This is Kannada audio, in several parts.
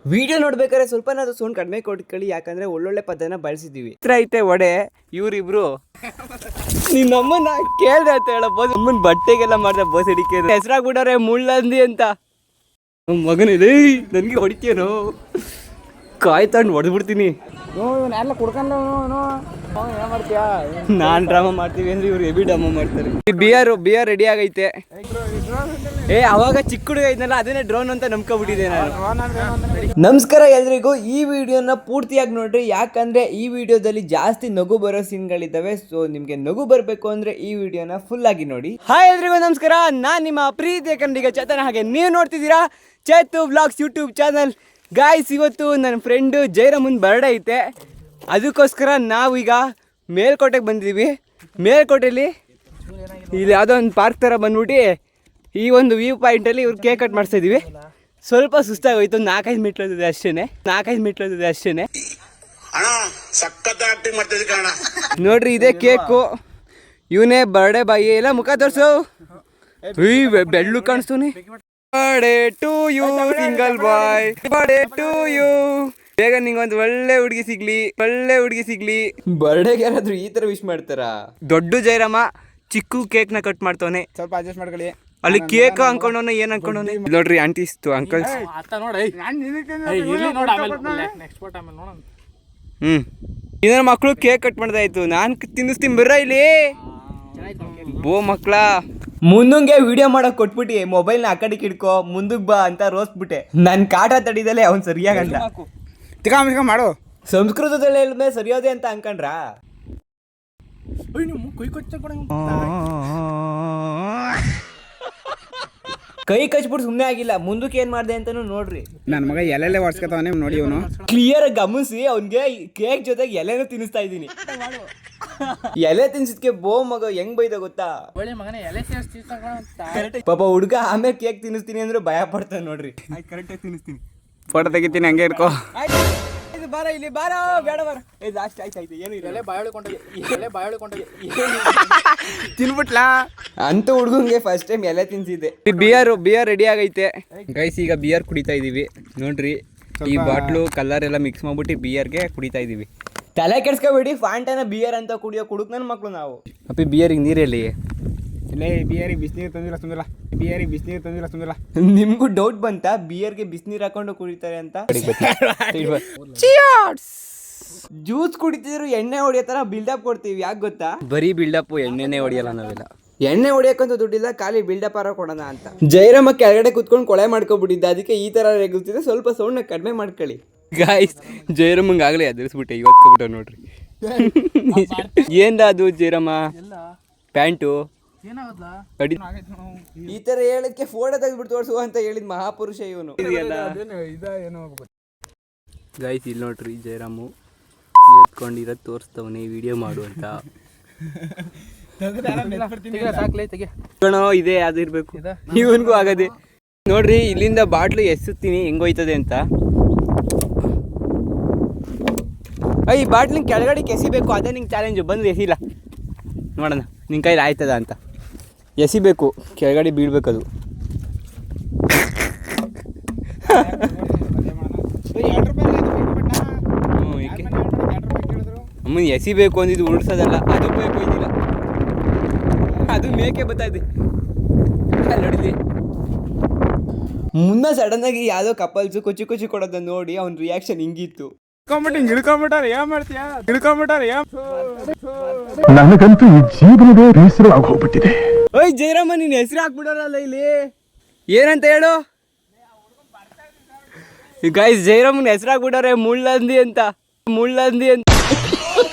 ವಿಡಿಯೋ ನೋಡ್ಬೇಕಾದ್ರೆ ಸ್ವಲ್ಪನಾದ್ರೂ ಸೌಂಡ್ ಕಡಿಮೆ ಕೊಟ್ಕೊಳ್ಳಿ, ಯಾಕಂದ್ರೆ ಒಳ್ಳೊಳ್ಳೆ ಪದನ ಬಳಸಿದೀವಿ. ಹತ್ರ ಐತೆ ಒಡೆ ಇವ್ರಿಬ್ರು ನಿನ್ನಮ್ಮನ ಕೇಳ್ದೆ ಅಂತ ಹೇಳಬಹುದು. ಅಮ್ಮನ ಬಟ್ಟೆಗೆಲ್ಲ ಮಾಡ್ದೆ ಬಸ್ ಹಿಡಿಕೆ ಹೆಸರಾಗ್ಬಿಟ್ಟವ್ರೆ ಮುಳ್ಳಂದಿ ಅಂತ. ಮಗನಿದೆ ನನ್ಗೆ ಹೊಡಿತೀನೋ ಕಾಯ್ ತಗೊಂಡು ಹೊಡೆದ್ಬಿಡ್ತೀನಿ. ನಾನ್ ಡ್ರಾಮಾ ಮಾಡ್ತೀವಿ ಅಂದ್ರೆ ಇವ್ರು ಹೆವಿ ಡ್ರಾಮಾ ಮಾಡ್ತಾರೆ. ಬಿಯರ್ ರೆಡಿ ಆಗೈತೆ. ಅವಾಗ ಚಿಕ್ಕ ಹುಡುಗ ಇದ್ನಲ್ಲ ಅದನ್ನೇ ಡ್ರೋನ್ ಅಂತ ನಂಬ್ಕೊಬಿಟ್ಟಿದೆ ನಾನು. ನಮಸ್ಕಾರ ಎಲ್ರಿಗೂ. ಈ ವಿಡಿಯೋನ ಪೂರ್ತಿಯಾಗಿ ನೋಡ್ರಿ, ಯಾಕಂದ್ರೆ ಈ ವಿಡಿಯೋದಲ್ಲಿ ಜಾಸ್ತಿ ನಗು ಬರೋ ಸೀನ್ಗಳಿದ್ದಾವೆ. ಸೊ ನಿಮ್ಗೆ ನಗು ಬರಬೇಕು ಅಂದ್ರೆ ಈ ವಿಡಿಯೋನ ಫುಲ್ ಆಗಿ ನೋಡಿ. ಹಾಯ್ ಎಲ್ರಿಗೂ ನಮಸ್ಕಾರ, ನಾನ್ ನಿಮ್ಮ ಪ್ರೀತಿಯ ಕನ್ನಡಿಗ ಚೇತನ. ಹಾಗೆ ನೀವು ನೋಡ್ತಿದ್ದೀರಾ Chethu vlogs YouTube channel. Guys, ಇವತ್ತು ನನ್ನ ಫ್ರೆಂಡು ಜೈರಾಮನ್ ಬರ್ಡೇ ಐತೆ. ಅದಕ್ಕೋಸ್ಕರ ನಾವೀಗ ಮೇಲ್ಕೋಟೆಗೆ ಬಂದಿದ್ದೀವಿ. ಮೇಲ್ಕೋಟೆಯಲ್ಲಿ ಇಲ್ಲಿ ಯಾವುದೋ ಒಂದು ಪಾರ್ಕ್ ಥರ ಬಂದ್ಬಿಟ್ಟು ಈ ಒಂದು ವ್ಯೂ ಪಾಯಿಂಟಲ್ಲಿ ಇವ್ರು ಕೇಕ್ ಕಟ್ ಮಾಡಿಸ್ತಾ ಇದ್ದೀವಿ. ಸ್ವಲ್ಪ ಸುಸ್ತಾಗೋಯ್ತು. 4-5 ಮೆಟ್ಲೋದಿದೆ ಅಷ್ಟೇನೆ. ನೋಡ್ರಿ ಇದೇ ಕೇಕು. ಇವನೇ ಬರ್ಡೇ ಬಾಯಿ. ಎಲ್ಲ ಮುಖ ತೋರ್ಸು. ಬೆಳ್ಳು ಕಾಣಿಸ್ತು. Birthday to you single boy, birthday to you. ಬೇಗ ನಿಂಗೊಂದು ಒಳ್ಳೆ ಹುಡುಗಿ ಸಿಗ್ಲಿ. ಬರ್ಡೇಗೆ ಯಾರಾದ್ರೂ ಈ ತರ ವಿಶ್ ಮಾಡ್ತಾರ? ದೊಡ್ಡ ಜೈರಾಮ ಚಿಕ್ಕ ಕೇಕ್ ನ ಕಟ್ ಮಾಡ್ತವನೆ. ಸ್ವಲ್ಪ ಅಡ್ಜಸ್ಟ್ ಮಾಡ್ಕೊಳ್ಳಿ. ಅಲ್ಲಿ ಕೇಕ್ ಅನ್ಕೊಂಡವನ ಏನ್ ಅನ್ಕೊಂಡವನೆ ನೋಡ್ರಿ. ಆಂಟೀಸ್ ಅಂಕಲ್ಸ್ ಇನ್ನೊಂದು ಮಕ್ಕಳು ಕೇಕ್ ಕಟ್ ಮಾಡ್ದಾಯ್ತು. ನಾನ್ ತಿನ್ನಿಸ್ತೀನಿ ಬರ್ರ ಇಲ್ಲಿ. ಬೋ ಮಕ್ಳ ಮುಂದಂಗೆ ವಿಡಿಯೋ ಮಾಡಕ್ ಕೊಟ್ಬಿಟ್ಟು ಮೊಬೈಲ್ನ ಆ ಕಡೆಗೆ ಇಡ್ಕೊ, ಮುಂದಕ್ಕೆ ಬಾ ಅಂತ ರೋಸ್ಬಿಟ್ಟೆ. ನನ್ ಕಾಟ ತಡಿದಲೆ ಅವ್ನು ಸರಿಯಾಗಂತ ಮಾಡು. ಸಂಸ್ಕೃತದಲ್ಲಿ ಹೇಳಿದ್ಮೇಲೆ ಸರಿಯೋದೆ ಅಂತ ಅನ್ಕೊಂಡ್ರ. ಕೈ ಕಚ್ಬಿಟ್ಟು ಸುಮ್ಮನೆ ಆಗಿಲ್ಲ. ಮುಂದಕ್ಕೆ ಏನ್ ಮಾಡ್ದೆ ಅಂತಾನು ನೋಡ್ರಿ. ನನ್ ಮಗ ಎಲೆಲೆ ಒಡ್ಸ್ಕೊತಾವನೆ ನೋಡಿ. ಅವನು ಕ್ಲಿಯರ್ ಆಗಿ ಗಮನಿಸಿ ಅವ್ನಿಗೆ ಕೇಕ್ ಜೊತೆಗೆ ಎಲೆನೂ ತಿನ್ನಿಸ್ತಾ ಇದೀನಿ. ಎಲೆ ತಿನ್ಸಿದ್ಕೆ ಬೋ ಮಗ ಹೆಂಗ್ ಬೈದ ಗೊತ್ತಾ? ಪಾಪ ಹುಡ್ಗ ಆಮೇಲೆ ಕೇಕ್ ತಿನ್ನಿಸ್ತೀನಿ ಅಂದ್ರೆ ಭಯ ಪಡ್ತಾನೆ ನೋಡ್ರಿ. ಕರೆಕ್ಟಾಗಿ ತಿನ್ನಿಸ್ತೀನಿ. ಫೋಟೋ ತೆಗಿತೀನಿ, ಹಂಗೆ ಇರ್ಕೋ. ಬಾರ ಇಲ್ಲಿ ಬಾರ, ಬೇಡ ಬಾರ. ಲಾಸ್ಟ್ ಆಯ್ತು ಏನು ಇಲ್ಲ. ತಿನ್ಬಿಟ್ಲಾ ಅಂತ ಹುಡ್ಗಂಗೆ ಫಸ್ಟ್ ಟೈಮ್ ಎಲೆ ತಿನ್ಸಿದ್ದೆ. ಬಿಯರ್ ರೆಡಿ ಆಗೈತೆ ಗೈಸ್. ಈಗ ಬಿಯರ್ ಕುಡಿತಾ ಇದೀವಿ ನೋಡ್ರಿ. ಈ ಬಾಟ್ಲು ಕಲರ್ ಎಲ್ಲ ಮಿಕ್ಸ್ ಮಾಡ್ಬಿಟ್ಟು ಬಿಯರ್ಗೆ ಕುಡಿತಾ ಇದೀವಿ. ತಲೆ ಕೆಡ್ಸ್ಕೊಬೇಡಿ, ಫಾಂಟನ ಬಿಯರ್ ಅಂತ ಕುಡಿಯೋಕ್ ನನ್ನ ಮಕ್ಳು ನಾವು. ಅಪ್ಪಿ ಬಿಯರಿಗೆ ನೀರಲ್ಲಿ ಬಿಯರಿಗೆ ಬಿಸಿನೀರು ತಂದಿಲ್ಲ. ನಿಮ್ಗೂ ಡೌಟ್ ಬಂತ ಬಿಯರ್ಗೆ ಬಿಸಿನೀರು ಹಾಕೊಂಡು ಕುಡಿತಾರೆ ಅಂತ? ಜ್ಯೂಸ್ ಕುಡಿತಿದ್ರು ಎಣ್ಣೆ ಹೊಡಿಯೋ ತರ ಬಿಲ್ಡಪ್ ಕೊಡ್ತೀವಿ. ಯಾಕೆ ಗೊತ್ತಾ? ಬರೀ ಬಿಲ್ಡಪ್, ಎಣ್ಣೆನೇ ಹೊಡಿಯಲ್ಲ ನಾವೆಲ್ಲ. ಎಣ್ಣೆ ಹೊಡಿಯಕ್ಕಂತೂ ದುಡ್ಡಿಲ್ಲ, ಖಾಲಿ ಬಿಲ್ಡಪ್ ಆರ ಕೊಡೋಣ ಅಂತ. ಜೈರಾಮ ಕೆಳಗಡೆ ಕುತ್ಕೊಂಡು ಕೊಳೆ ಮಾಡ್ಕೊಬಿಟ್ಟಿದ್ದ, ಅದಕ್ಕೆ ಈ ತರ ರೇಗುತ್ತಿದೆ. ಸ್ವಲ್ಪ ಸೌಂಡ್ನ ಕಡಿಮೆ ಮಾಡ್ಕೊಳ್ಳಿ ಗಾಯ್ಸ್. ಜೈರಾಮಂಗ್ ಆಗ್ಲೇ ಅದಿರಿಸ್ಬಿಟ್ಟೆ, ಇವತ್ಕೊಬಿಟ್ಟ ನೋಡ್ರಿ. ಏನ್ದ ಅದು ಜೈರಾಮ? ಪ್ಯಾಂಟು ಈ ತರ ಹೇಳಕ್ಕೆ ಫೋಟೋ ತೆಗೆದ್ಬಿಟ್ಟು ತೋರಿಸುವ ಅಂತ ಹೇಳಿದ್ ಮಹಾಪುರುಷ ಇವನು. ಗೈಸ್ ಇಲ್ಲಿ ನೋಡ್ರಿ, ಜೈರಾಮು ಎತ್ಕೊಂಡಿರೋದು ತೋರಿಸ್ತವನೇ ವಿಡಿಯೋ ಮಾಡು ಅಂತ. ಇದೆ ಅದು ಇರ್ಬೇಕು, ಇವನ್ಗೂ ಆಗದೆ ನೋಡ್ರಿ. ಇಲ್ಲಿಂದ ಬಾಟ್ಲು ಎಸುತ್ತೀನಿ ಹೆಂಗೋಯ್ತದೆ ಅಂತ. ಈ ಬಾಟ್ಲಿಂಗ್ ಕೆಳಗಡೆ ಎಸಿಬೇಕು, ಅದೇ ನಿಂಗೆ ಚಾಲೆಂಜು. ಬಂದು ಎಸಿಲ್ಲ ನೋಡೋಣ ನಿನ್ನ ಕೈಲಿ ಆಯ್ತದ ಅಂತ. ಎಸಿಬೇಕು, ಕೆಳಗಡೆ ಬೀಳ್ಬೇಕದು. ಅಮ್ಮನ ಎಸಿಬೇಕು ಅಂದಿದ್ದು ಉಳಿಸೋದಲ್ಲ, ಅದು ಬೇಕು ಇದ್ದಿಲ್ಲ. ಅದು ಮೇಕೆ ಬರ್ತಾಯಿದೆ ನೋಡಿದ್ವಿ. ಮುನ್ನ ಸಡನ್ ಆಗಿ ಯಾವುದೋ ಕಪಲ್ಸು ಕುಚಿ ಕೊಡೋದನ್ನ ನೋಡಿ ಅವ್ನ ರಿಯಾಕ್ಷನ್ ಹಿಂಗಿತ್ತು. ನನಗಂತೂ ಈ ಜೀವನವೇ ಬೇಸರ ಆಗೋಗ್ಬಿಟ್ಟಿದೆ. ಓಯ್ ಜೈರಾಮ, ನೀನ್ ಹೆಸರು ಹಾಕ್ಬಿಡೋರಲ್ಲ ಇಲ್ಲಿ. ಏನಂತ ಹೇಳು ಗೈಸ್? ಜೈರಾಮನ್ ಹೆಸರು ಹಾಕ್ಬಿಟ್ಟಾರೆ ಮುಳ್ಳಂದಿ ಅಂತ.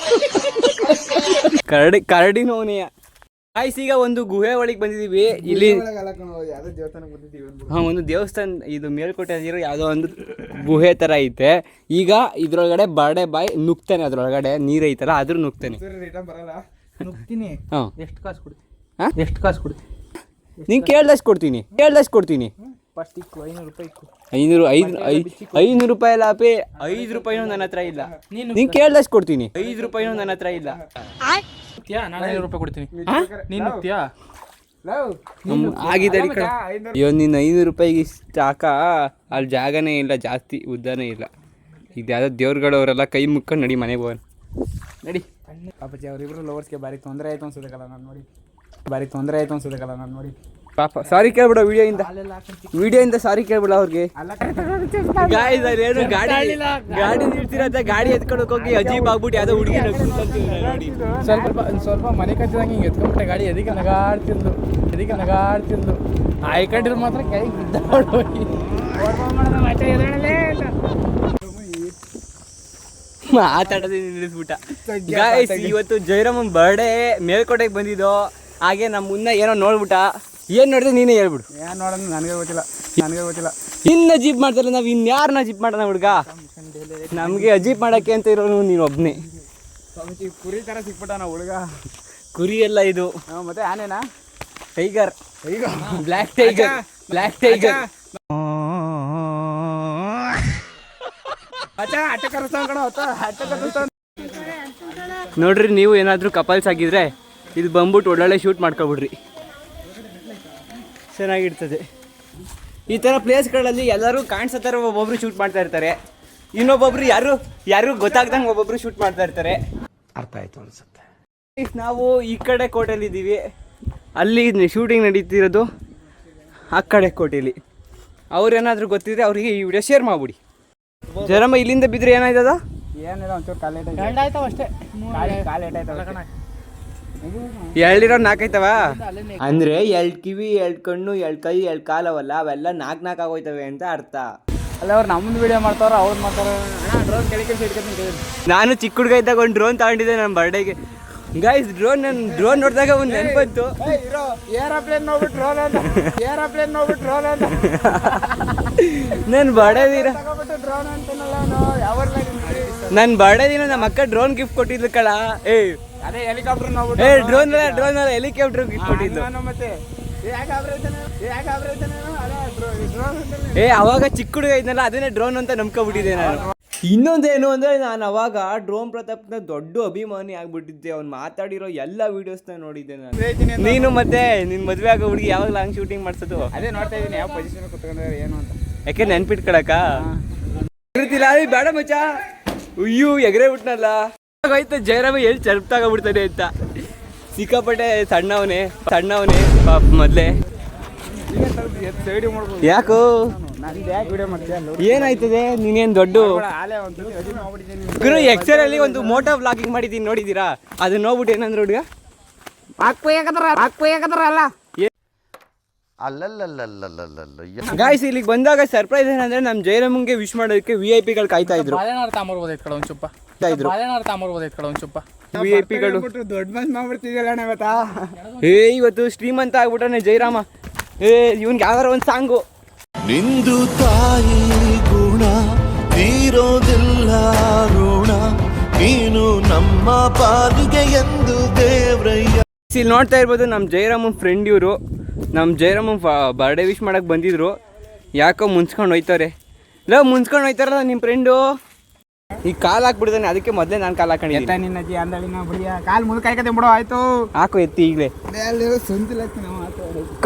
ಕರಡಿನೋನೆಯ. ಗಾಯ್ಸ್ ಈಗ ಒಂದು ಗುಹೆ ಒಳಗೆ ಬಂದಿದೀವಿ. ಇಲ್ಲಿ ಒಂದು ದೇವಸ್ಥಾನ, ಇದು ಮೇಲ್ಕೋಟೆ ಇರೋ ಯಾವುದೋ ಒಂದು ಗುಹೆ ತರ ಐತೆ. ಈಗ ಇದ್ರೊಳಗಡೆ ಬರ್ಡೇ ಬಾಯ್ ನುಗ್ತಾನೆ. ಅದ್ರೊಳಗಡೆ ನೀರ್ ಐತಲ್ಲ, ಅದ್ರ ನುಗ್ತಾನೆ. ಎಷ್ಟು ಕಾಸು ಕೊಡ್ತೀನಿ? ನೀನ್ ಕೇಳ್ದಷ್ಟು ಕೊಡ್ತೀನಿ. 500 ರೂಪಾಯಿ ಅಲ್ಲ ಅಪ್ಪಿ, 5 ರೂಪಾಯಿನೂ ನನ್ನ ಹತ್ರ ಇಲ್ಲ. ನೀನ್ ಕೇಳ್ದಷ್ಟು ಕೊಡ್ತೀನಿ. 5 ರೂಪಾಯಿನೂ ನನ್ನ ಹತ್ರ ಇಲ್ಲ. 500 ರೂಪಾಯಿ ಕೊಡ್ತೀನಿ. ನೀನು ಆಗಿದೆ ಅಯ್ಯೋ ನೀನು 500 ರೂಪಾಯಿಗೆ ಇಷ್ಟು ಹಾಕ ಅಲ್ಲಿ ಜಾಗನೇ ಇಲ್ಲ, ಜಾಸ್ತಿ ಉದ್ದನೇ ಇಲ್ಲ. ಇದು ಯಾವುದೋ ದೇವ್ರುಗಳವರೆಲ್ಲ ಕೈ ಮುಕ್ಕೊಂಡು ನಡಿ ಮನೆಗೆ ಹೋಗೋಣ ನಡಿ. ಪಾಪಚ್ಚಿ ಅವರಿಬ್ರು ಲವರ್ಸ್ಗೆ ಭಾರಿ ತೊಂದರೆ ಆಯ್ತು ಅನ್ಸೋದಕ್ಕಲ್ಲ ನಾನು ನೋಡಿ ಪಾಪ ಸಾರಿ ಕೇಳ್ಬಿಡ ವಿಡಿಯೋಯಿಂದ ಸಾರಿ ಕೇಳ್ಬಿಡ ಅವ್ರಿಗೆ. ಏನು ಗಾಡಿ ನಿಲ್ಸಿರತ್ತೆ, ಗಾಡಿ ಎತ್ಕೊಂಡು ಹೋಗಿ ಅಜೀಬ್ ಆಗ್ಬಿಟ್ಟು ಯಾವುದೋ ಹುಡುಗಿ ನೋಡಿ ಸ್ವಲ್ಪ ಮನೆ ಕಚ್ಚಿದಂಗೆ ಹಿಂಗೆ ಎತ್ಕೊಂಡ್ಬಿಟ್ಟೆ ಗಾಡಿ. ಎದಕ್ಕೆ ನಗಾಡ್ತಿದ್ಲು ಆಯ್ಕೊಂಡಿರು ಮಾತ್ರ ಕೈ ಬಿದ್ದಾಡೋಗಿ ಮಾತಾಡೋದೇ ನಿಲ್ಲಿಸ್ಬಿಟ್ಟ. ಗಾಯ್ಸ್ ಇವತ್ತು ಜಯರಾಮನ್ ಬರ್ಡೇ ಮೇಲ್ಕೋಟೆಗೆ ಬಂದಿದ್ದು. ಹಾಗೆ ನಮ್ಮ ಮುನ್ನ ಏನೋ ನೋಡ್ಬಿಟ್ಟ. ಏನು ನೋಡಿದೆ ನೀನೇ ಹೇಳ್ಬಿಡು. ಏನು ನೋಡೋದು ನನಗೆ ಗೊತ್ತಿಲ್ಲ. ಇನ್ನು ಅಜೀಬ್ ಮಾಡ್ತಾರಲ್ಲ, ನಾವು ಇನ್ಯಾರನ್ನ ಅಜೀಬ್ ಮಾಡೋಣ ಹುಡುಗ? ನಮಗೆ ಅಜೀಬ್ ಮಾಡೋಕ್ಕೆ ಅಂತ ಇರೋನು ನೀನು ಒಬ್ಬನೇ. ಕುರಿ ಥರ ಸಿಕ್ಬಿಟ್ಟ ನಾವು ಹುಡುಗ. ಕುರಿ ಎಲ್ಲ ಇದು ಮತ್ತೆ ಆನೇನಾ? Tiger, black tiger. ನೋಡ್ರಿ, ನೀವು ಏನಾದರೂ ಕಪಲ್ಸ್ ಆಗಿದ್ರೆ ಇದು ಬಂದ್ಬಿಟ್ಟು ಒಳ್ಳೊಳ್ಳೆ ಶೂಟ್ ಮಾಡ್ಕೊಬಿಡ್ರಿ, ಚೆನ್ನಾಗಿರ್ತದೆ. ಈ ಥರ ಪ್ಲೇಸ್ಗಳಲ್ಲಿ ಎಲ್ಲರೂ ಕಾಣಿಸೋ ಥರ ಒಬ್ಬೊಬ್ರು ಶೂಟ್ ಮಾಡ್ತಾ ಇರ್ತಾರೆ, ಇನ್ನೊಬ್ಬೊಬ್ರು ಯಾರು ಗೊತ್ತಾಗ್ದಂಗೆ ಒಬ್ಬೊಬ್ರು ಶೂಟ್ ಮಾಡ್ತಾ ಇರ್ತಾರೆ. ಅರ್ಥ ಆಯ್ತು ಅನ್ಸುತ್ತೆ. ನಾವು ಈ ಕಡೆ ಕೋಟೆಯಲ್ಲಿದ್ದೀವಿ, ಅಲ್ಲಿ ಶೂಟಿಂಗ್ ನಡೀತಿರೋದು ಆ ಕಡೆ ಕೋಟೆಯಲ್ಲಿ. ಅವ್ರೇನಾದರೂ ಗೊತ್ತಿದ್ರೆ ಅವರಿಗೆ ಈ ವಿಡಿಯೋ ಶೇರ್ ಮಾಡ್ಬಿಡಿ. ಜರಮ್ಮ ಇಲ್ಲಿಂದ ಬಿದ್ದರೆ ಏನಾಯ್ತದ? ಏನಿಲ್ಲ, ಒಂಚೂರು ಕಾಲೇಟಾಯ್ತಾವ ಅಷ್ಟೇ. ಎಳ್ಳಿರೋ 4 ಆಯ್ತವ ಅಂದ್ರೆ 2 ಕಿವಿ 2 ಕಣ್ಣು 2 ಕೈ 2 ಕಾಲವಲ್ಲ, ಅವೆಲ್ಲ 4 ಆಗೋಯ್ತವೆ ಅಂತ ಅರ್ಥ. ಅಲ್ಲ ಅವ್ರು ನಮ್ಮದು ವಿಡಿಯೋ ಮಾಡ್ತಾರ, ಅವ್ರು ಮಾಡ್ತಾರ. ಡ್ರೋನ್ ಕೆಳಗೆ ನಾನು ಚಿಕ್ಕ ಹುಡುಗ ಇದ್ದಾಗ ಒಂದು ಡ್ರೋನ್ ತಗೊಂಡಿದ್ದೆ ನನ್ನ ಬರ್ಡೇಗೆ. ಗೈಸ್ ಡ್ರೋನ್ ನೋಡಿದಾಗ ಒಂದು ನೆನಪಂತು. ಏರೋಪ್ಲೇನ್ ನೋಡ್ಬಿಟ್ಟು ಡ್ರೋನ್ ಅಂತ ನನ್ನ ಬರ್ಡೇ ದಿನ ಡ್ರೋನ್ ಅಂತನಲ್ಲ ಯಾವ ನನ್ನ ಬರ್ಡೇ ದಿನ ನಮ್ಮ ಅಕ್ಕ ಡ್ರೋನ್ ಗಿಫ್ಟ್ ಕೊಟ್ಟಿದ್ಲು ಕಳ. ಅದೇ ಹೆಲಿಕಾಪ್ಟರ್ ನೋಡ್ಬಿಟ್ಟು ಡ್ರೋನ್ ಹೆಲಿಕಾಪ್ಟರ್ ಗಿಫ್ಟ್ ಕೊಟ್ಟಿದ್ದು. ಮತ್ತೆ ಅವಾಗ ಚಿಕ್ಕ ಹುಡುಗ ಇದ್ನಲ್ಲ, ಅದನ್ನೇ ಡ್ರೋನ್ ಅಂತ ನಂಬ್ಕೊಬಿಟ್ಟಿದ್ದೆ ನಾನು. ಇನ್ನೊಂದೇನು ಅಂದರೆ ನಾನು ಅವಾಗ ಡ್ರೋನ್ ಪ್ರತಾಪ್ನ ದೊಡ್ಡ ಅಭಿಮಾನಿ ಆಗ್ಬಿಟ್ಟಿದ್ದೆ. ಅವ್ನು ಮಾತಾಡಿರೋ ಎಲ್ಲ ವೀಡಿಯೋಸ್ನ ನೋಡಿದ್ದೆ ನಾನು. ನೀನು ಮತ್ತೆ ನಿನ್ನ ಮದುವೆ ಆಗೋ ಹುಡುಗಿ ಯಾವಾಗ ಲಾಂಗ್ ಶೂಟಿಂಗ್ ಮಾಡ್ಸೋದು? ಅದೇ ನೋಡ್ತಾ ಇದ್ದೀನಿ, ಯಾವ ಪೊಸಿಷನ್ ಕುತ್ಕೊಂಡ್ರೆ ಏನು ಅಂತ. ಯಾಕೆ ನೆನ್ಪಿಟ್ಕೊಳಕ ಇರ್ತಿಲ್ಲ? ಬೇಡ ಮಚ್ಚ, ಅಯ್ಯೋ ಎಗರೇ ಬಿಟ್ನಲ್ಲ. ಆಗೋಯ್ತು ಜಯರಾಮ ಎಲ್ಲಿ ಚರ್ಪ್ತಾಗೋಗ್ಬಿಡ್ತಾನೆ ಅಂತ. ಸಿಕ್ಕಾಪಟ್ಟೆ ಸಣ್ಣವನೇ ಪಾಪ ಮೊದಲೇ. ಯಾಕೋ ಏನಾಯ್ತದೆ? ನೀನೇನು ದೊಡ್ಡ ಗುರು ಎಕ್ಸೆಲ್ ಅಲ್ಲಿ ಒಂದು ಮೋಟೋ ವ್ಲಾಗಿಂಗ್ ಮಾಡಿದ್ದೀನಿ, ನೋಡಿದ್ದೀರಾ? ಅದನ್ನ ನೋಡ್ಬಿಟ್ಟು ಏನಂದ್ರೆ ಹುಡುಗ ಗಾಯ್ಸ್ ಇಲ್ಲಿಗೆ ಬಂದಾಗ ಸರ್ಪ್ರೈಸ್ ಏನಂದ್ರೆ ನಮ್ಮ ಜಯರಾಮಂಗೆ ವಿಶ್ ಮಾಡೋದಕ್ಕೆ VIP ಗಳು ಕಾಯ್ತಾ ಇದ್ರು. VIP ಗಳು ದೊಡ್ಡ ಮನ್ಸ್ ಮಾಡ್ಬಿಡ್ತಿದ್ಯಲ್ಲ ಇವತ್ತಾ. ಇವತ್ತು ಶ್ರೀಮಂತ ಆಗ್ಬಿಟ್ಟಾನೆ ಜಯರಾಮ. ಇವನ್ಗೆ ಯಾವ್ದಾರ ಒಂದು ಸಾಂಗು. ನಿಂದು ತಾಯಿ ಗುಣ ತೀರೋದಿಲ್ಲ ಋಣ, ನೀನು ನಮ್ಮ ಪಾಲಿಗೆ ಎಂದು ದೇವ್ರಯ್ಯ. ಇಲ್ಲಿ ನೋಡ್ತಾ ಇರ್ಬೋದು ನಮ್ಮ ಜಯರಾಮನ್ ಫ್ರೆಂಡ್ ಇವರು. ನಮ್ಮ ಜಯರಾಮನ್ ಬರ್ಡೇ ವಿಶ್ ಮಾಡಕ್ಕೆ ಬಂದಿದ್ರು. ಯಾಕೋ ಮುನ್ಸ್ಕೊಂಡು ಹೋಯ್ತಾರೆ. ಮುನ್ಸ್ಕೊಂಡು ಹೋಯ್ತಾರಲ್ಲ ನಿಮ್ಮ ಫ್ರೆಂಡು. ಈಗ ಕಾಲು ಹಾಕ್ಬಿಡ್ತಾನೆ, ಅದಕ್ಕೆ ಮೊದಲೇ ನಾನು ಕಾಲು ಹಾಕೊಂಡಿದ್ದೆ. ನಿನ್ನ ಅಜ್ಜಿ ಅಂದಳಿನ ಬಿಡಿಯ ಕಾಲು ಮುಂದೆ ಕಾಯ್ಕತೆ ಬಿಡೋ. ಆಯ್ತು ಹಾಕು ಎತ್ತಿ ಈಗಲೇ.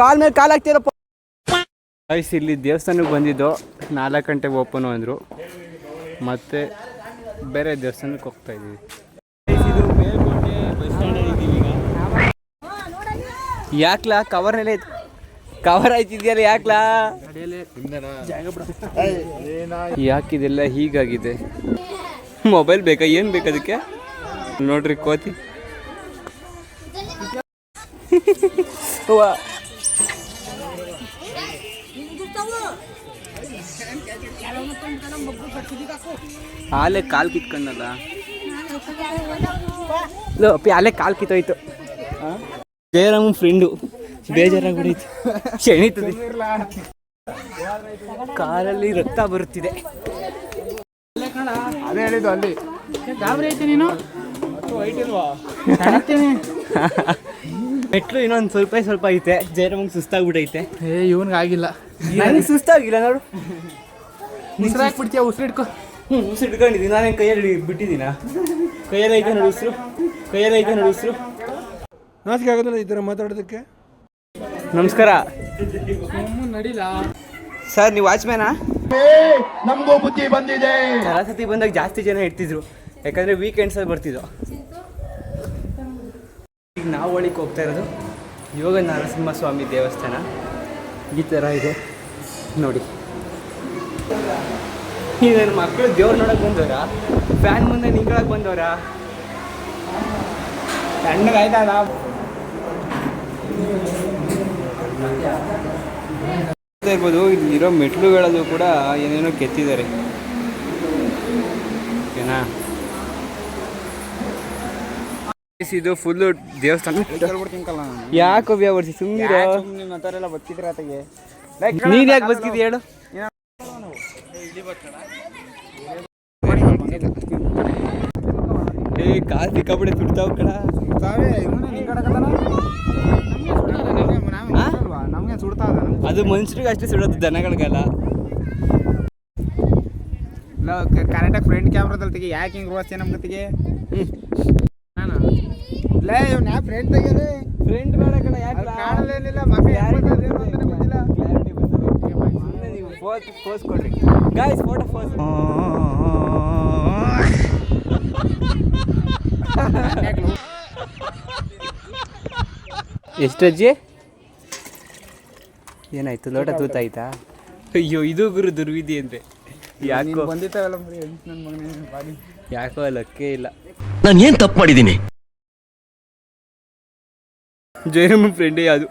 ಕಾಲ್ ಮೇಲೆ ಕಾಲು ಹಾಕ್ತೀರಪ್ಪ. ಇಲ್ಲಿ ದೇವಸ್ಥಾನಕ್ಕೆ ಬಂದಿದ್ದು 4 ಗಂಟೆಗೆ ಓಪನು ಅಂದರು. ಮತ್ತೆ ಬೇರೆ ದೇವಸ್ಥಾನಕ್ಕೆ ಹೋಗ್ತಾ ಇದ್ದೀವಿ. ಇದು ಮೇಲ್ಕೋಟೆ ಬಸ್ ಸ್ಟ್ಯಾಂಡಲ್ಲಿ ಇದ್ದೀವಿ ಈಗ. ಯಾಕ್ಲಾ ಕವರ್ ಆಯ್ತಿದ್ಯಲ್ಲ? ಯಾಕ್ಲಾ ಯಾಕಿದೆಲ್ಲ ಹೀಗಾಗಿದೆ? ಮೊಬೈಲ್ ಬೇಕಾ? ಏನು ಬೇಕದಕ್ಕೆ? ನೋಡ್ರಿ ಕೋತಿ. ಆಲೆ ಕಾಲು ಕಿತ್ಕೊಂಡಲ್ಲ, ಅಲ್ಲೇ ಕಾಲು ಕಿತ್ತೋಯ್ತು. ಜಯರಾಮನ್ ಫ್ರೆಂಡು ಬೇಜಾರಾಗ್ಬಿಡೈತಿ, ಶೆಣಿತದೆ, ಕಾಲಲ್ಲಿ ರಕ್ತ ಬರುತ್ತಿದೆ. ಅದೇ ಹೇಳಿದ್ದು ಅಲ್ಲಿ ಗಾಬರಿ ಐತಿ ನೀನು. ಮೆಟ್ಲು ಇನ್ನೊಂದು ಸ್ವಲ್ಪ ಐತೆ. ಜಯರಾಮಂಗೆ ಸುಸ್ತಾಗ್ಬಿಟ್ಟೈತೆ. ಇವನ್ಗೆ ಆಗಿಲ್ಲ, ನನಗೆ ಸುಸ್ತಾಗಿಲ್ಲ. ನೋಡು ಉಸಿರು ಹಾಕ್ಬಿಡ್ತೀಯ, ಉಸಿರು ಇಟ್ಕೊ. ಉಸಿರು ಇಟ್ಕೊಂಡಿದ್ದೀನಿ. ನಾನೇನು ಕೈಯಲ್ಲಿ ಬಿಟ್ಟಿದ್ದೀನ? ಕೈಯಲ್ಲಿ ಐತೆ ನೋಡಿ ಉಸಿರು, ಕೈಯಲ್ಲಿ ಐತೆ ನೋಡಿ ಉಸಿರು. ನಾಚಿಕೆ ಆಗೋದಿಲ್ಲ ಈ ಥರ ಮಾತಾಡೋದಕ್ಕೆ. ನಮಸ್ಕಾರ ನಡಿಲ್ಲ ಸರ್, ನೀವು ವಾಚ್ಮ್ಯಾನಾ? ನಮಗೂ ಬುದ್ಧಿ ಬಂದಿದೆ. ಸರಸ್ವತಿ ಬಂದಾಗ ಜಾಸ್ತಿ ಜನ ಇರ್ತಿದ್ರು, ಯಾಕಂದರೆ ವೀಕೆಂಡ್ಸಲ್ಲಿ ಬರ್ತಿದ್ದೋ. ಈಗ ನಾವು ಒಳಗೆ ಹೋಗ್ತಾ ಇರೋದು ಯೋಗ ನರಸಿಂಹಸ್ವಾಮಿ ದೇವಸ್ಥಾನ. ಈ ಥರ ಇದೆ ನೋಡಿ. ಈ ನನ್ನ ಮಕ್ಕಳು ದೇವ್ರು ನೋಡೋಕೆ ಬಂದವರ, ಫ್ಯಾನ್ ಮುಂದೆ ನಿಂತ್ಕೊಳಕ್ಕೆ ಬಂದವರ. ತಣ್ಣಗಾಯ್ತಲ್ಲ. ಇರ್ಬೋದು, ಇಲ್ಲಿರೋ ಮೆಟ್ಲುಗಳಲ್ಲೂ ಕೂಡ ಏನೇನೋ ಕೆತ್ತಿದ್ದಾರೆ. ಓಕೆನಾ? ಇದು ಫುಲ್ಲು ದೇವಸ್ಥಾನ. ಯಾಕೋ ವ್ಯವಹರಿಸಿ ಸುಮ್ಮನೆ ನಿಮ್ಮ ಹತ್ರ ಬದುಕಿದ್ರೆ ಆತಗೆ ನೀನು ಯಾಕೆ ಬದುಕಿದ್ಯ ಹೇಳು? ಏ ಕಾಲು ಸಿಕ್ಕಾಬಿಡೆ ಸುಡ್ತಾವ್ ಕಡ. ನಮ್ಗೆ ಸುಡ್ತಾ ಅದು ಮನುಷ್ಯರಿಗೆ ಅಷ್ಟೇ ಸುಡೋದು, ದನಗಳಿಗೆಲ್ಲ. ಕರೆಕ್ಟಾಗಿ ಫ್ರಂಟ್ ಕ್ಯಾಮ್ರಾದಲ್ಲಿ ತೆಗಿ. ಯಾಕೆ ಹಿಂಗೆ ರೋಸ್ ನಮ್ಮ ಗತಿಗೆ ನಾನು ಲೇ ಇವ್ನು ಯಾ ಫ್ರೆಂಡ್ ತೆಗಿಯೋದು? ಫ್ರೆಂಡ್ ಬೇಡ ಕಣ, ಯಾಕೆ ಕಾಣಲೇನಿಲ್ಲ ಮಕ್ಕಳು ಯಾರು ಗೊತ್ತಿಲ್ಲ. ನೀವು ಪೋಸ್ ಕೊಡ್ರಿ ಗಾಯ್ಸ್, ಫೋಟೋ ಪೋಸ್. ಎಷ್ಟಜ್ಜಿ? ಏನಾಯ್ತು? ಲೋಟ ತೂತಾಯ್ತಾ? ಅಯ್ಯೋ, ಇದು ಗುರು ದುರ್ವಿಧಿ ಅಂತೆ. ಯಾಕೋ ಬಂದಿತ್ತವಲ್ಲ ನನ್ನ ಮಗನೇ ಬಾಡಿ. ಯಾಕೋ ಲಕ್ಕೇ ಇಲ್ಲ. ನಾನು ಏನ್ ತಪ್ಪು ಮಾಡಿದ್ದೀನಿ? ಜಯರಾಮ ಫ್ರೆಂಡೇ ಅದು.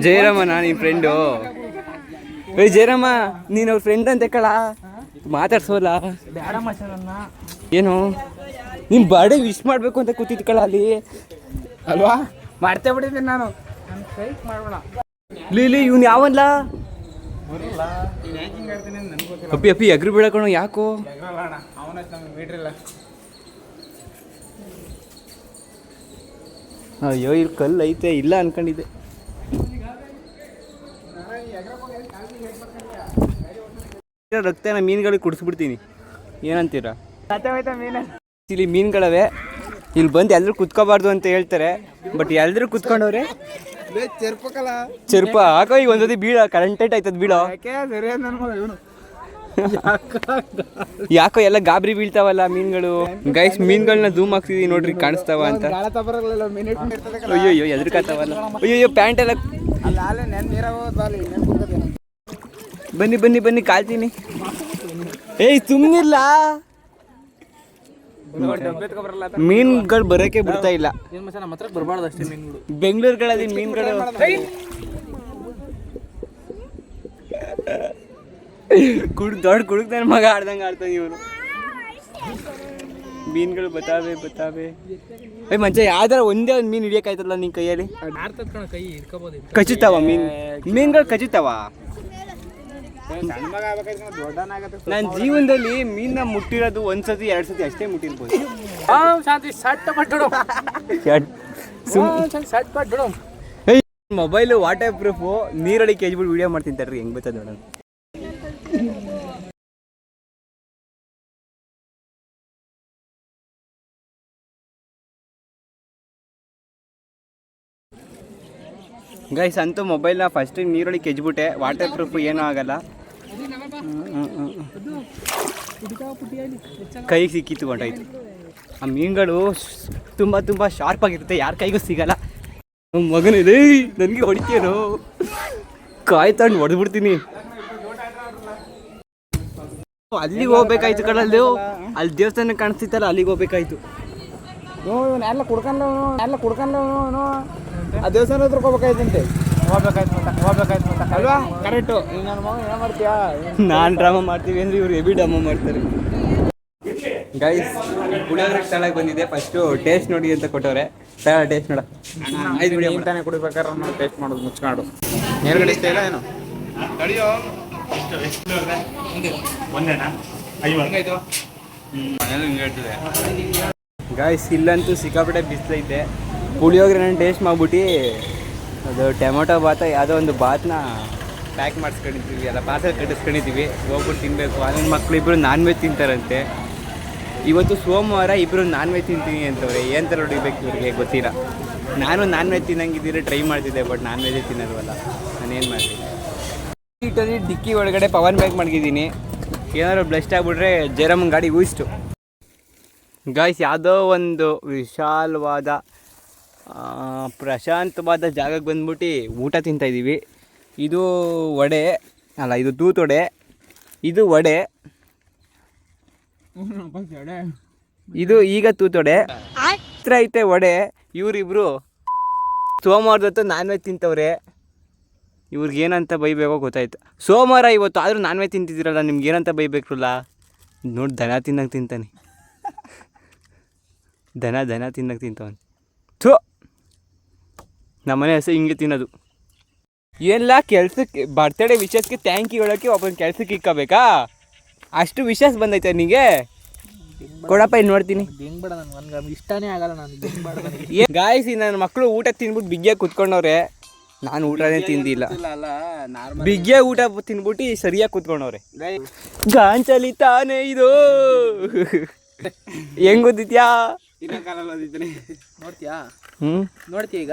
ಜಯರಾಮನಾ ನಿಮ್ಮ ಫ್ರೆಂಡು? ಏ ಜಯರಾಮ, ನೀನು ಅವ್ರ ಫ್ರೆಂಡ್ ಅಂತ ಕಳ ಮಾತಾಡ್ಸೋಲ್ಲ. ಏನು ನಿಮ್ಮ ಬರ್ಡೇ ವಿಶ್ ಮಾಡಬೇಕು ಅಂತ ಕೂತಿದ್ ಕಳ ಅಲ್ಲಿ ಅಲ್ವಾ? ಮಾಡ್ತೇ ಬಿಟ್ಟಿದ್ದೀನಿ ನಾನು. ನನ್ನ ಸೈಕ್ ಮಾಡೋಣ. ಲೀಲಿ ಇವ್ನು ಯಾವಲ್ಲ? ಬರಲ್ಲ. ನೀನು ಯಾಕೆ ಹಿಂಗೆ ಆಡ್ತೀನಿ ಅಂತ ನನಗೆ ಗೊತ್ತಿಲ್ಲ. ಅಪ್ಪಿ ಅಪ್ಪಿ ಎಗ್ರು ಬೀಳಕೋಣ. ಯಾಕೋ ಅಣ್ಣ ಅವನಷ್ಟು ನಮ್ಗೆ ಮೀಟ್ರಿಲ್ಲ. ಅಯ್ಯೋ, ಇಲ್ಲಿ ಕಲ್ಲು ಐತೆ, ಇಲ್ಲ ಅನ್ಕೊಂಡಿದ್ದೆ. ರಕ್ತನ ಮೀನುಗಳಿಗೆ ಕುಡಿಸ್ಬಿಡ್ತೀನಿ, ಏನಂತೀರಾ? ಇಲ್ಲಿ ಮೀನುಗಳವೆ, ಇಲ್ಲಿ ಬಂದು ಎಲ್ಲರೂ ಕುತ್ಕೋಬಾರ್ದು ಅಂತ ಹೇಳ್ತಾರೆ, ಬಟ್ ಎಲ್ಲರೂ ಕುತ್ಕೊಂಡವ್ರೆ. ಚೆರ್ಪ ಹಾಕೋ, ಈಗ ಒಂದ್ಸತಿ ಬೀಳ ಕರೆಂಟೇಟ್ ಆಯ್ತದ ಬೀಳೋ. ಯಾಕೋ ಎಲ್ಲ ಗಾಬರಿ ಬೀಳ್ತಾವಲ್ಲ ಮೀನುಗಳು. ಗೈಸ್, ಮೀನುಗಳನ್ನ ಝೂಮ್ ಹಾಕ್ತಿದೀವಿ ನೋಡ್ರಿ, ಕಾಣಿಸ್ತಾವ ಅಂತ. ಅಯ್ಯೋ ಎದ್ರಕಾತಾವಲ್ಲ. ಅಯ್ಯೋ ಪ್ಯಾಂಟ್ ಎಲ್ಲ. ಬನ್ನಿ ಬನ್ನಿ ಬನ್ನಿ, ಕಾಲ್ತೀನಿ. ಏಯ್ ಸುಮ್ಮನಿಲ್ಲ, ಮೀನುಗಳು ಬರೋಕೆ ಬಿಡ್ತಾ ಇಲ್ಲ. ಬರಬಾರ್ದು ಅಷ್ಟೇ ಮೀನುಗಳು. ಬೆಂಗಳೂರುಗಳಲ್ಲಿ ಮೀನುಗಳು ದೊಡ್ಡ ಕುಡುಕ್ ನನ್ನ ಮಗ ಆಡ್ದಂಗೆ ಆಡ್ತಾನೆ ಇವನು. ಮೀನುಗಳು ಬತಾವೆ. ಏ ಮಂಚ, ಯಾವ್ದಾರ ಒಂದೇ ಒಂದು ಮೀನು ಹಿಡಿಯೋಕ್ಕಾಯ್ತಲ್ಲ ನಿನ್ನ ಕೈಯಲ್ಲಿ? ಕಚ್ಚುತ್ತಾವ ಮೀನುಗಳು ಕಚ್ಚುತ್ತಾವ. ನನ್ನ ಜೀವನದಲ್ಲಿ ಮೀನ ಮುಟ್ಟಿರೋದು ಒಂದ್ಸತಿ 2 ಸತಿ ಅಷ್ಟೇ ಮುಟ್ಟಿರ್ಬೋದು. ಮೊಬೈಲು ವಾಟರ್ ಪ್ರೂಫು, ನೀರೊಳಗೆ ಕೆಜ್ಬಿಟ್ಟು ವಿಡಿಯೋ ಮಾಡ್ತೀನಿ ತಡ್ರಿ, ಹೆಂಗ್ ಬರ್ತದೆ ನೋಡೋಣ. ಗೈಸ್, ಅಂತೂ ಮೊಬೈಲ್ನ ಫಸ್ಟ್ ನೀರೊಳಗೆ ಕೆಜ್ಬಿಟ್ಟೆ, ವಾಟರ್ ಪ್ರೂಫ್ ಏನೂ ಆಗಲ್ಲ. ಕೈಗೆ ಸಿಕ್ಕಿತ್ತು ಹೊಂಟಾಯ್ತು. ಆ ಮೀನುಗಳು ತುಂಬ ಶಾರ್ಪ್ ಆಗಿರುತ್ತೆ, ಯಾರ ಕೈಗೂ ಸಿಗಲ್ಲ. ಮಗನಿದೆ, ನನಗೆ ಹೊಡಿತೀನೋ, ಕಾಯಿ ತಗೊಂಡು ಹೊಡೆದ್ಬಿಡ್ತೀನಿ. ಅಲ್ಲಿಗೆ ಹೋಗ್ಬೇಕಾಯ್ತು ಕಡಲ್ಲಿ, ಅಲ್ಲಿ ದೇವಸ್ಥಾನ ಕಾಣಿಸ್ತಿತ್ತಲ್ಲ, ಅಲ್ಲಿಗೆ ಹೋಗ್ಬೇಕಾಯ್ತು. ಎಲ್ಲ ಕುಡ್ಕೊಂಡು ಆ ದೇವಸ್ಥಾನ ಹತ್ರ ಹೋಗ್ಬೇಕಾಯ್ತಂತೆ. ಹೋಗ್ಬೇಕಾಯ್ತು ಅಲ್ವಾ? ಕರೆಕ್ಟು. ನನ್ನ ಮಗ ಏನು ಮಾಡ್ತೀಯಾ? ನಾನು ಡ್ರಾಮಾ ಮಾಡ್ತೀವಿ ಅಂದರೆ ಇವ್ರು ಹೆವಿ ಡ್ರಾಮಾ ಮಾಡ್ತಾರೆ. ಗೈಸ್, ಪುಳಿಯೋಗರೆ ಸ್ಥಳಕ್ಕೆ ಬಂದಿದೆ. ಫಸ್ಟು ಟೇಸ್ಟ್ ನೋಡಿ ಅಂತ ಕೊಟ್ಟವ್ರೆ. ಟೇಸ್ಟ್ ನೋಡ. 5 ವಿಡಿಯೋ ತಾನೇ ಕುಡಿಬೇಕಾದ್ರೆ ನಾವು ಟೇಸ್ಟ್ ಮಾಡೋದು ಮುಚ್ಕೊಂಡು. ಮೇಲ್ಗಡೆ ಇಷ್ಟ ಇಲ್ಲ ಏನು? ಗಾಯ್ಸ್, ಇಲ್ಲಂತೂ ಸಿಕ್ಕಾಪಟ್ಟೆ ಬಿಸಿಲೈತೆ. ಪುಳಿಯೋಗರೆ ನಾನು ಟೇಸ್ಟ್ ಮಾಡ್ಬಿಟ್ಟು ಅದು ಟೊಮೊಟೊ ಬಾತ ಯಾವುದೋ ಒಂದು ಬಾತನ್ನ ಪ್ಯಾಕ್ ಮಾಡಿಸ್ಕೊಂಡಿದ್ದೀವಿ, ಅಲ್ಲ ಪಾರ್ಸಲ್ ಕಟ್ಟಿಸ್ಕೊಂಡಿದ್ದೀವಿ. ಹೋಗ್ಬಿಟ್ಟು ತಿನ್ನಬೇಕು. ನನ್ನ ಮಕ್ಕಳು ಇಬ್ಬರು ನಾನ್ ವೆಜ್ ತಿಂತಾರಂತೆ. ಇವತ್ತು ಸೋಮವಾರ, ಇಬ್ಬರು ನಾನ್ ವೆಜ್ ತಿಂತೀನಿ ಅಂತವ್ರೆ. ಏನು ಥರ ಹೊಡಿಬೇಕು ಇವ್ರಿಗೆ ಗೊತ್ತಿಲ್ಲ. ನಾನು ನಾನ್ ವೆಜ್ ತಿನ್ನಂಗಿದ್ದೀರಿ ಟ್ರೈ ಮಾಡ್ತಿದ್ದೆ, ಬಟ್ ನಾನ್ ವೆಜ್ಜೇ ತಿನ್ನಲ್ವಲ್ಲ, ನಾನೇನು ಮಾಡ್ತೀನಿ. ಸೀಟಲ್ಲಿ ಡಿಕ್ಕಿ ಒಳಗಡೆ ಪವನ್ ಬ್ಯಾಗ್ ಮಡಗಿದ್ದೀನಿ, ಏನಾದ್ರು ಬ್ಲೆಸ್ಟ್ ಆಗಿಬಿಟ್ರೆ ಜಯರಾಮನ್ ಗಾಡಿ ಊಯಿಸ್ತು. ಗಾಯ್ಸ್, ಯಾವುದೋ ಒಂದು ವಿಶಾಲವಾದ ಪ್ರಶಾಂತವಾದ ಜಾಗಕ್ಕೆ ಬಂದ್ಬಿಟ್ಟು ಊಟ ತಿಂತಾಯಿದ್ದೀವಿ. ಇದು ವಡೆ ಅಲ್ಲ, ಇದು ತೂತೊಡೆ, ಇದು ವಡೆ, ಇದು ಈಗ ತೂತೊಡೆ ಹತ್ರ ಐತೆ ವಡೆ. ಇವರಿಬ್ರು ಸೋಮವಾರದತ್ತು ನಾನ್ ವೆಜ್ ತಿಂತವ್ರೆ. ಇವ್ರಿಗೇನಂತ ಬೈಬೇಕೋ ಗೊತ್ತಾಯ್ತು. ಸೋಮವಾರ ಇವತ್ತು ಆದರೂ ನಾನ್ ವೆಜ್ ತಿಂತಿದ್ದೀರಲ್ಲ, ನಿಮ್ಗೇನಂತ ಬೈಬೇಕಲ್ಲ. ನೋಡಿ ದನ ತಿನ್ನಕ್ಕೆ ತಿಂತಾನೆ, ದನ ತಿನ್ನಕ್ಕೆ ತಿಂತವನು. ಥೋ, ನಮ್ಮನೆ ಹಸು ಹಿಂಗೆ ತಿನ್ನೋದು. ಎಲ್ಲ ಕೆಲ್ಸಕ್ಕೆ ಬರ್ತಡೇ ವಿಶಸ್ಗೆ ಥ್ಯಾಂಕ್ ಯು ಹೇಳೋಕ್ಕೆ ಒಬ್ಬನ ಕೆಲ್ಸಕ್ಕೆ ಇಕ್ಕಬೇಕಾ? ಅಷ್ಟು ವಿಶಸ್ ಬಂದೈತೆ ನಿನಗೆ? ಕೊಡಪ್ಪ ಇಲ್ಲಿ ನೋಡ್ತೀನಿ. ಇಷ್ಟನೇ ಆಗಲ್ಲ ನಾನು. ಗಾಯ್ಸಿ, ನನ್ನ ಮಕ್ಕಳು ಊಟ ತಿನ್ಬಿಟ್ಟು ಬಿಗ್ಗಿಯಾಗಿ ಕುತ್ಕೊಂಡವ್ರೆ. ನಾನು ಊಟನೇ ತಿಂದಿಲ್ಲ, ಬಿಗ್ಗಿಯಾಗಿ ಊಟ ತಿನ್ಬಿಟ್ಟು ಸರಿಯಾಗಿ ಕುತ್ಕೊಂಡವ್ರೆ. ಗಾಂಚಲಿ ತಾನೇ ಇದು ಹೆಂಗ್ ಗೊತ್ತಿತ್ಯಾ? ನೋಡ್ತೀಯಾ? ನೋಡ್ತೀಯ ಈಗ?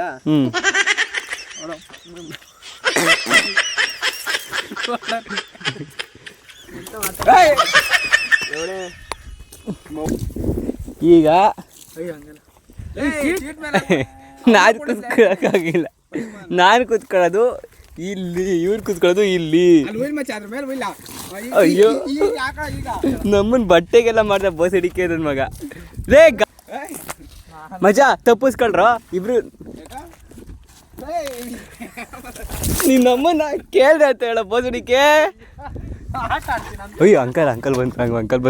ಈಗ ನಾನು ಕುತ್ಕೊಳ್ಳೋಕ್ಕಾಗಿಲ್ಲ. ನಾನು ಕುತ್ಕೊಳ್ಳೋದು ಇಲ್ಲಿ, ಇವ್ರು ಕುತ್ಕೊಳ್ಳೋದು ಇಲ್ಲಿ. ಅಯ್ಯೋ, ನಮ್ಮನ್ ಬಟ್ಟೆಗೆಲ್ಲ ಮಾಡ್ದ ಬಸ್ ಹಿಡಿಕೆ ನನ್ನ ಮಗ. ರೇ ಮಜಾ ತಪ್ಪಿಸ್ಕೊಳ್ರ ಇಬ್ರು. ನಿನ್ನ ನಮ್ಮನ್ನ ಕೇಳ್ದೆ ಅಂತ ಹೇಳ ಬಸ್ ಹಿಡಿಕೆ. ಅಯ್ಯೋ ಅಂಕಲ್ ಬಂದ್ರು, ಅಂಕಲ್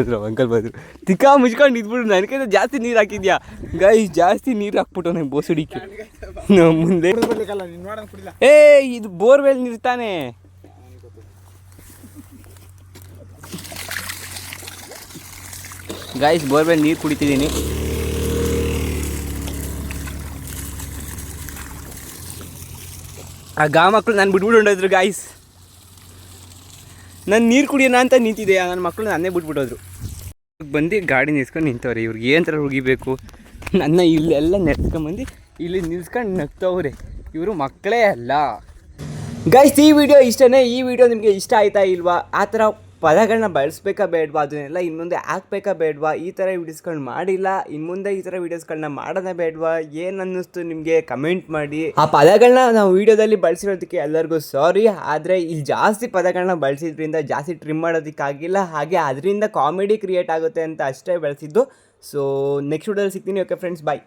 ಬಂದ್ರು. ತಿಕ್ಕಾ ಮುಚ್ಕೊಂಡು ಇದ್ಬಿಡು. ನನಗಿಂತ ಜಾಸ್ತಿ ನೀರು ಹಾಕಿದ್ಯಾ ಗೈಸ್, ಜಾಸ್ತಿ ನೀರು ಹಾಕ್ಬಿಟ್ಟು ನಂಗೆ ಬೋಸ್ ಹಿಡಿಕೆ ನಮ್ಮ ಮುಂದೆ. ಏ, ಇದು ಬೋರ್ವೆಲ್ ನೀರು ತಾನೆ. ಗೈಸ್, ಬೋರ್ವೆಲ್ ನೀರು ಕುಡಿತಿದ್ದೀನಿ. ಆ ಗಾ ಮಕ್ಕಳು ನಾನು ಬಿಟ್ಬಿಟ್ಟು ಹೊಂಡೋದ್ರು ಗಾಯ್ಸ್. ನಾನು ನೀರು ಕುಡಿಯೋಣ ಅಂತ ನಿಂತಿದ್ದೆ, ನನ್ನ ಮಕ್ಕಳು ನನ್ನೇ ಬಿಟ್ಬಿಟ್ಟೋದ್ರು. ಬಂದು ಗಾಡಿ ನಿಲ್ಸ್ಕೊಂಡು ನಿಂತವ್ರೆ. ಇವ್ರಿಗೆ ಏನು ಥರ ಹುಗಿಬೇಕು, ನನ್ನ ಇಲ್ಲೆಲ್ಲ ನೆಟ್ಸ್ಕೊಂಬಂದು ಇಲ್ಲಿ ನಿಲ್ಸ್ಕೊಂಡು ನಗ್ತವ್ರೆ. ಇವರು ಮಕ್ಕಳೇ ಅಲ್ಲ ಗೈಸ್. ಈ ವಿಡಿಯೋ ಇಷ್ಟನೇ. ಈ ವಿಡಿಯೋ ನಿಮಗೆ ಇಷ್ಟ ಆಯ್ತಾ ಇಲ್ವಾ? ಆ ಥರ ಪದಗಳನ್ನ ಬಳಸ್ಬೇಕಾ ಬೇಡವಾ, ಅದನ್ನೆಲ್ಲ ಇನ್ಮುಂದೆ ಹಾಕ್ಬೇಕಾ ಬೇಡವಾ? ಈ ಥರ ವೀಡಿಯೋಸ್ಗಳನ್ನ ಮಾಡಿಲ್ಲ, ಇನ್ಮುಂದೆ ಈ ಥರ ವೀಡಿಯೋಸ್ಗಳನ್ನ ಮಾಡೋದೇ ಬೇಡವಾ? ಏನು ಅನ್ನಿಸ್ತು ನಿಮಗೆ ಕಮೆಂಟ್ ಮಾಡಿ. ಆ ಪದಗಳನ್ನ ನಾವು ವೀಡಿಯೋದಲ್ಲಿ ಬಳಸಿರೋದಕ್ಕೆ ಎಲ್ಲರಿಗೂ ಸಾರಿ. ಆದರೆ ಇಲ್ಲಿ ಜಾಸ್ತಿ ಪದಗಳನ್ನ ಬಳಸಿದ್ರಿಂದ ಜಾಸ್ತಿ ಟ್ರಿಮ್ ಮಾಡೋದಕ್ಕಾಗಿಲ್ಲ. ಹಾಗೆ ಅದರಿಂದ ಕಾಮಿಡಿ ಕ್ರಿಯೇಟ್ ಆಗುತ್ತೆ ಅಂತ ಅಷ್ಟೇ ಬಳಸಿದ್ದು. ಸೊ ನೆಕ್ಸ್ಟ್ ವಿಡಿಯೋದಲ್ಲಿ ಸಿಗ್ತೀನಿ. ಓಕೆ ಫ್ರೆಂಡ್ಸ್, ಬಾಯ್.